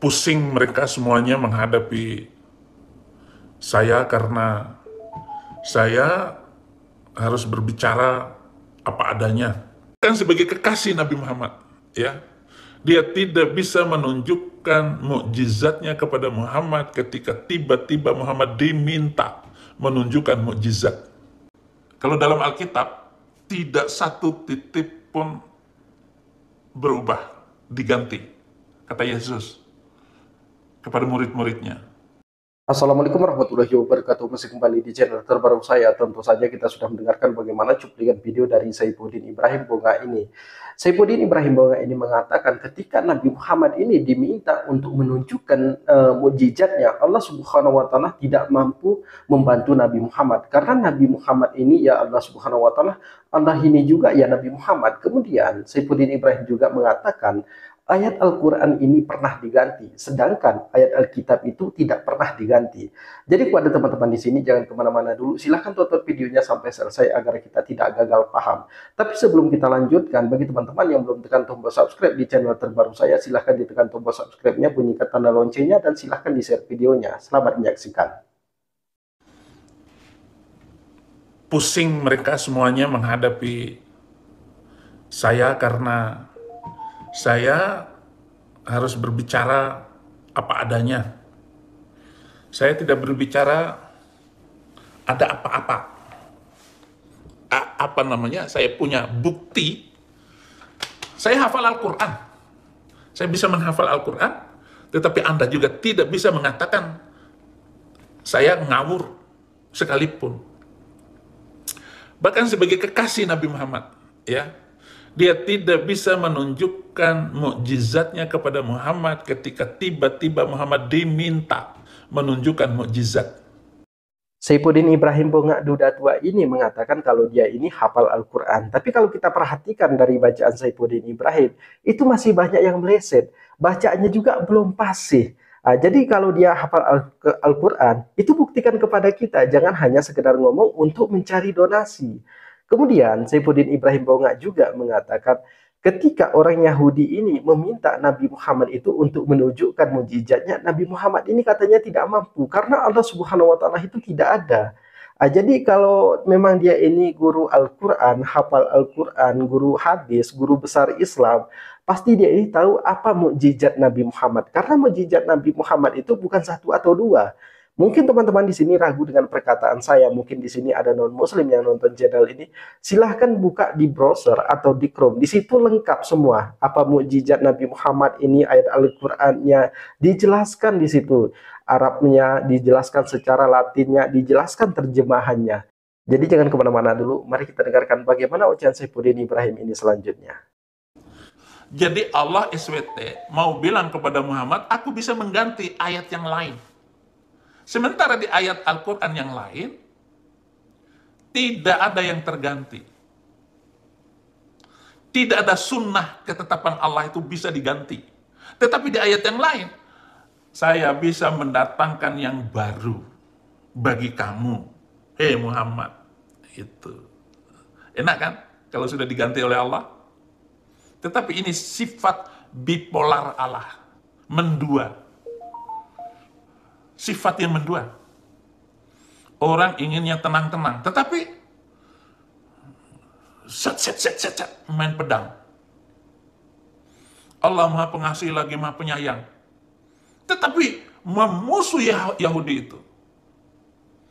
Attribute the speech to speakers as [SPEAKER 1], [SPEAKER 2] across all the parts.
[SPEAKER 1] Pusing mereka semuanya menghadapi saya karena saya harus berbicara apa adanya. Kan sebagai kekasih Nabi Muhammad, ya, dia tidak bisa menunjukkan mukjizatnya kepada Muhammad ketika tiba-tiba Muhammad diminta menunjukkan mukjizat. Kalau dalam Alkitab, tidak satu titik pun berubah, diganti, kata Yesus kepada murid-muridnya.
[SPEAKER 2] Assalamualaikum warahmatullahi wabarakatuh. Masih kembali di channel terbaru saya. Tentu saja kita sudah mendengarkan bagaimana cuplikan video dari Saifuddin Ibrahim Bonga ini. Saifuddin Ibrahim Bonga ini mengatakan ketika Nabi Muhammad ini diminta untuk menunjukkan mukjizatnya, Allah Subhanahu wa taala tidak mampu membantu Nabi Muhammad karena Nabi Muhammad ini ya Allah Subhanahu wa taala, Allah ini juga ya Nabi Muhammad. Kemudian Saifuddin Ibrahim juga mengatakan ayat Al-Quran ini pernah diganti, sedangkan ayat Alkitab itu tidak pernah diganti. Jadi kepada teman-teman di sini jangan kemana-mana dulu, silahkan tonton videonya sampai selesai agar kita tidak gagal paham. Tapi sebelum kita lanjutkan, bagi teman-teman yang belum tekan tombol subscribe di channel terbaru saya, silahkan ditekan tombol subscribe-nya, bunyikan tanda loncengnya, dan silahkan di-share videonya. Selamat menyaksikan.
[SPEAKER 1] Pusing mereka semuanya menghadapi saya karena saya harus berbicara apa adanya. Saya tidak berbicara ada apa-apa. Saya punya bukti. Saya hafal Al-Quran. Saya bisa menghafal Al-Quran, tetapi Anda juga tidak bisa mengatakan saya ngawur sekalipun. Bahkan sebagai kekasih Nabi Muhammad, ya, dia tidak bisa menunjukkan mukjizatnya kepada Muhammad ketika tiba-tiba Muhammad diminta menunjukkan mukjizat.
[SPEAKER 2] Saifuddin Ibrahim Bonga Duda Tua ini mengatakan kalau dia ini hafal Al-Quran. Tapi kalau kita perhatikan dari bacaan Saifuddin Ibrahim, itu masih banyak yang meleset. Bacaannya juga belum fasih. Jadi kalau dia hafal Al-Quran, itu buktikan kepada kita. Jangan hanya sekedar ngomong untuk mencari donasi. Kemudian Saifuddin Ibrahim Bonga juga mengatakan ketika orang Yahudi ini meminta Nabi Muhammad itu untuk menunjukkan mukjizatnya, Nabi Muhammad ini katanya tidak mampu karena Allah Subhanahu wa taala itu tidak ada. Jadi kalau memang dia ini guru Al-Quran, hafal Al-Quran, guru hadis, guru besar Islam, pasti dia ini tahu apa mukjizat Nabi Muhammad. Karena mukjizat Nabi Muhammad itu bukan satu atau dua. Mungkin teman-teman di sini ragu dengan perkataan saya, mungkin di sini ada non-muslim yang nonton channel ini. Silahkan buka di browser atau di Chrome. Di situ lengkap semua. Apa mukjizat Nabi Muhammad ini, ayat Al-Qur'annya dijelaskan di situ. Arabnya dijelaskan, secara Latinnya dijelaskan, terjemahannya. Jadi jangan kemana-mana dulu. Mari kita dengarkan bagaimana ucapan Saifuddin Ibrahim ini selanjutnya.
[SPEAKER 1] Jadi Allah SWT mau bilang kepada Muhammad, aku bisa mengganti ayat yang lain. Sementara di ayat Al-Quran yang lain, tidak ada yang terganti. Tidak ada sunnah ketetapan Allah itu bisa diganti. Tetapi di ayat yang lain, saya bisa mendatangkan yang baru bagi kamu. Hei Muhammad. Itu. Enak kan kalau sudah diganti oleh Allah? Tetapi ini sifat bipolar Allah. Mendua. Sifat yang mendua. Orang ingin yang tenang-tenang, tetapi set main pedang. Allah Maha Pengasih lagi Maha Penyayang. Tetapi memusuhi Yahudi itu.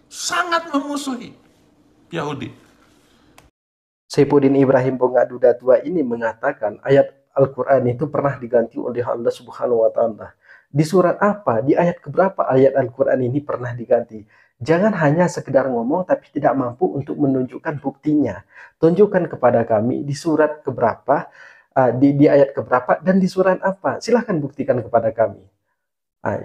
[SPEAKER 1] Sangat memusuhi Yahudi.
[SPEAKER 2] Saifuddin Ibrahim Bonga Duda Tua ini mengatakan ayat Al-Quran itu pernah diganti oleh Allah Subhanahu wa taala. Di surat apa? Di ayat keberapa ayat Al-Quran ini pernah diganti? Jangan hanya sekedar ngomong tapi tidak mampu untuk menunjukkan buktinya. Tunjukkan kepada kami di surat keberapa, di ayat keberapa, dan di surat apa. Silahkan buktikan kepada kami.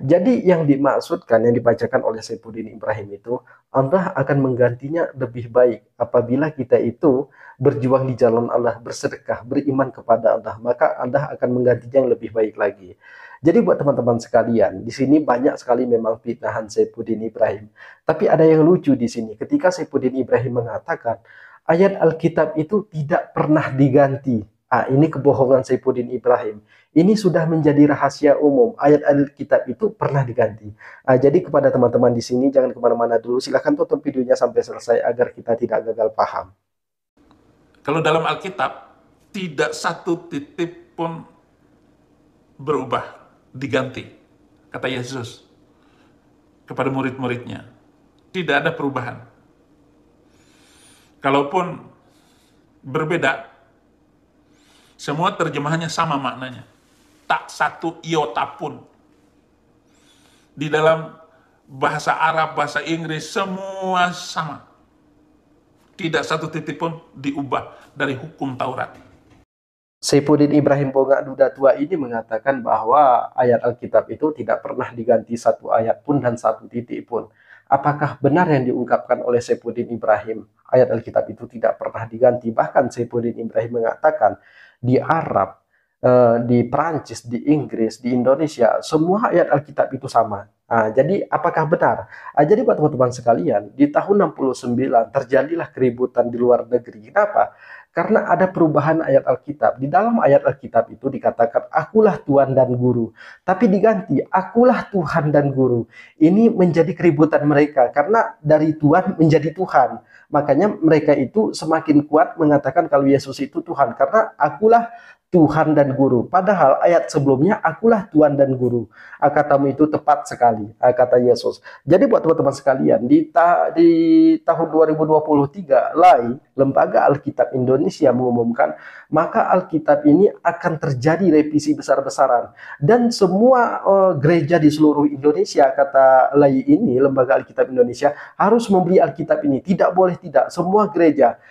[SPEAKER 2] Jadi yang dimaksudkan, yang dibacakan oleh Saifuddin Ibrahim itu, Allah akan menggantinya lebih baik apabila kita itu berjuang di jalan Allah, bersedekah, beriman kepada Allah, maka Allah akan menggantinya yang lebih baik lagi. Jadi buat teman-teman sekalian, di sini banyak sekali memang fitnahan Saifuddin Ibrahim. Tapi ada yang lucu di sini, ketika Saifuddin Ibrahim mengatakan ayat Alkitab itu tidak pernah diganti. Ini kebohongan Saifuddin Ibrahim. Ini sudah menjadi rahasia umum. Ayat Alkitab itu pernah diganti. Jadi kepada teman-teman di sini, jangan kemana-mana dulu. Silahkan tonton videonya sampai selesai agar kita tidak gagal paham.
[SPEAKER 1] Kalau dalam Alkitab, tidak satu titik pun berubah, diganti. Kata Yesus kepada murid-muridnya. Tidak ada perubahan. Kalaupun berbeda, semua terjemahannya sama maknanya. Tak satu iota pun. Di dalam bahasa Arab, bahasa Inggris, semua sama. Tidak satu titik pun diubah dari hukum Taurat.
[SPEAKER 2] Saifuddin Ibrahim Bongak Duda Tua ini mengatakan bahwa ayat Alkitab itu tidak pernah diganti satu ayat pun dan satu titik pun. Apakah benar yang diungkapkan oleh Saifuddin Ibrahim? Ayat Alkitab itu tidak pernah diganti. Bahkan Saifuddin Ibrahim mengatakan di Arab, di Perancis, di Inggris, di Indonesia, semua ayat Alkitab itu sama. Jadi apakah benar? Jadi buat teman-teman sekalian, di tahun 69 terjadilah keributan di luar negeri. Kenapa? Karena ada perubahan ayat Alkitab. Di dalam ayat Alkitab itu dikatakan, akulah Tuhan dan Guru. Tapi diganti, akulah Tuhan dan Guru. Ini menjadi keributan mereka, karena dari Tuhan menjadi Tuhan. Makanya mereka itu semakin kuat mengatakan kalau Yesus itu Tuhan. Karena akulah Tuhan dan Guru. Padahal ayat sebelumnya, akulah Tuhan dan Guru. Katamu itu tepat sekali, kata Yesus. Jadi buat teman-teman sekalian, di tahun 2023, LAI, Lembaga Alkitab Indonesia mengumumkan, maka Alkitab ini akan terjadi revisi besar-besaran. Dan semua gereja di seluruh Indonesia, kata LAI ini, Lembaga Alkitab Indonesia, harus membeli Alkitab ini. Tidak boleh tidak, semua gereja.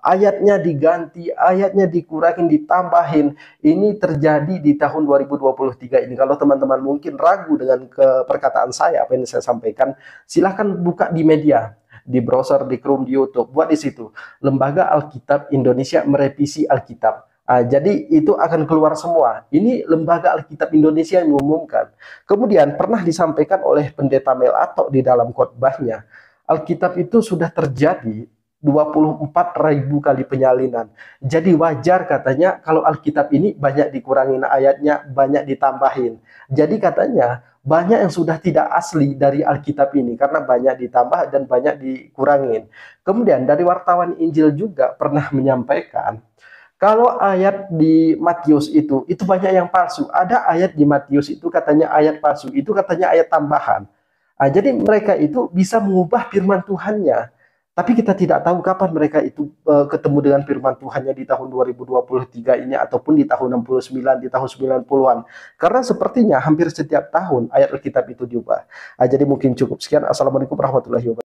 [SPEAKER 2] Ayatnya diganti, ayatnya dikurangi, ditambahin. Ini terjadi di tahun 2023 ini. Kalau teman-teman mungkin ragu dengan perkataan saya, apa yang saya sampaikan, silahkan buka di media, di browser, di Chrome, di YouTube, buat di situ. Lembaga Alkitab Indonesia merevisi Alkitab. Jadi itu akan keluar semua. Ini Lembaga Alkitab Indonesia yang mengumumkan. Kemudian pernah disampaikan oleh Pendeta Melato di dalam khotbahnya, Alkitab itu sudah terjadi 24.000 kali penyalinan. Jadi wajar katanya kalau Alkitab ini banyak dikurangin ayatnya, banyak ditambahin. Jadi katanya banyak yang sudah tidak asli dari Alkitab ini karena banyak ditambah dan banyak dikurangin. Kemudian dari wartawan Injil juga pernah menyampaikan kalau ayat di Matius itu banyak yang palsu. Ada ayat di Matius itu katanya ayat palsu, itu katanya ayat tambahan. Jadi mereka itu bisa mengubah firman Tuhannya. Tapi kita tidak tahu kapan mereka itu ketemu dengan firman Tuhannya di tahun 2023 ini ataupun di tahun 69, di tahun 90-an. Karena sepertinya hampir setiap tahun ayat Alkitab itu diubah. Jadi mungkin cukup sekian. Assalamualaikum warahmatullahi wabarakatuh.